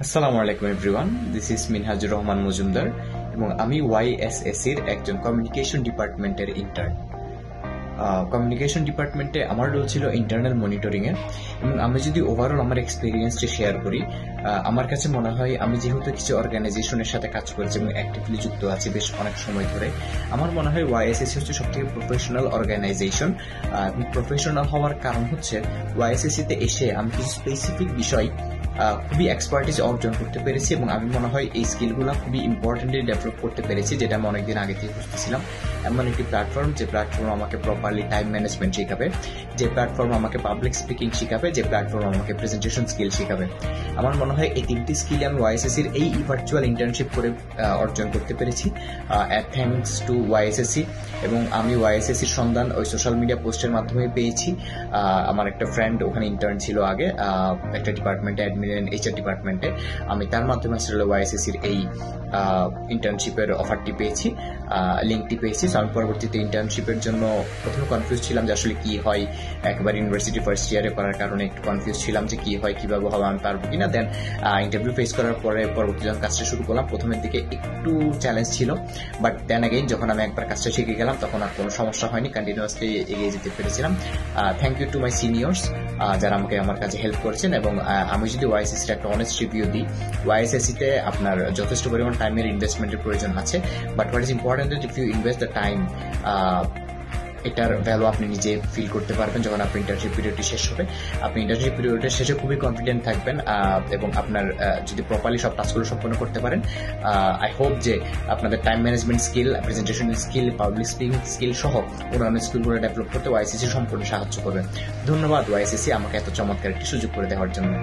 আসসালামু আলাইকুম everyone, this is Minhajur Rahman Majumdar এবং আমি ওয়াইএসএসির একজন কমিউনিকেশন ডিপার্টমেন্টের ইন্টার্ন। কমিউনিকেশন ডিপার্টমেন্টে আমার রোল ছিল ইন্টারনাল মনিটরিং এর। এবং আমি যদি ওভারঅল আমার এক্সপিরিয়েন্সটি শেয়ার করি, আমার কাছে মনে হয় আমি যেহেতু কিছু অর্গানাইজেশনের সাথে কাজ করেছি এবং অ্যাক্টিভলি যুক্ত আছি বেশ অনেক সময় ধরে, আমার মনে হয় ওয়াইএসএসি হচ্ছে সবথেকে প্রফেশনাল অর্গানাইজেশন। প্রফেশনাল হওয়ার কারণ হচ্ছে ওয়াইএসএসিতে এসে আমি কিছু স্পেসিফিক বিষয় খুবই এক্সপার্টিস অর্জন করতে পেরেছি এবং আমি মনে হয় এই স্কিলগুলো খুবই ইম্পর্টেন্টলি ডেভেলপ করতে পেরেছি, যেটা আমি অনেকদিন আগে থেকে খুঁজতেছিলাম। এমন একটি প্ল্যাটফর্ম, যে প্ল্যাটফর্ম আমাকে প্রপারলি টাইম ম্যানেজমেন্ট শেখাবে, যে প্ল্যাটফর্ম আমাকে পাবলিক স্পিকিং শেখাবে, যে প্ল্যাটফর্ম আমাকে প্রেজেন্টেশন স্কিল শেখাবে। আমার মনে হয় এই তিনটি স্কিল আমি ওয়াইএসএসির এই ভার্চুয়াল ইন্টার্নশিপ করে অর্জন করতে পেরেছি, থ্যাঙ্কস টু ওয়াইএসএসি। এবং আমি ওয়াইএসএসির সন্ধান ওই সোশ্যাল মিডিয়া পোস্টের মাধ্যমে পেয়েছি। আমার একটা ফ্রেন্ড ওখানে ইন্টার্ন ছিল আগে একটা ডিপার্টমেন্টে, অ্যাডমিন এইচআর ডিপার্টমেন্টে। আমি তার মাধ্যমে আসলে ওয়াইএসএসির এই ইন্টার্নশিপের অফারটি পেয়েছি, লিঙ্কটি পেয়েছি। আমি পরবর্তীতে ইন্টার্নশিপের জন্য প্রথমে কনফিউজ ছিলাম যে আসলে কি হয়, একবার ইউনিভার্সিটি ফার্স্ট ইয়ারে করার কারণে একটু কনফিউজ ছিলাম যে কি হয়, কিভাবে হবে, আমি পারবো কিনা। দেন ইন্টারভিউ ফেস করার পরে পরবর্তী যখন কাজটা শুরু করলাম, প্রথমের দিকে একটু চ্যালেঞ্জ ছিল, বাট দেন অ্যাগেইন যখন আমি একবার কাজটা শিখে গেলাম তখন আর কোনো সমস্যা হয়নি, কন্টিনিউয়াসলি এগিয়ে যেতে পেরেছিলাম। Thank you to my seniors যারা আমাকে আমার কাজে হেল্প করেছেন। এবং আমি যদি ওয়াইএসএসির একটা অনেস্ট রিভিউ দিই, ওয়াইএসএসিতে আপনার যথেষ্ট পরিমাণ টাইমের ইনভেস্টমেন্টের প্রয়োজন আছে, but what is important if you invest the time, এটার ভ্যালু আপনি নিজে ফিল করতে পারবেন যখন আপনার ইন্টার্নশিপ পিরিয়ডটি শেষ হবে। আপনি ইন্টার্নশিপ পিরিয়ডের শেষে খুবই কনফিডেন্ট থাকবেন এবং আপনার যদি প্রপারলি সব টাস্কগুলো সম্পন্ন করতে পারেন, আই হোপ যে আপনাদের time management skill, presentation skill, public speaking skill সহ অন্যান্য স্কিলগুলো ডেভেলপ করতে ওয়াইএসএসি সম্পূর্ণ সাহায্য করবে। ধন্যবাদ ওয়াইএসএসি আমাকে এত চমৎকার একটি সুযোগ করে দেওয়ার জন্য।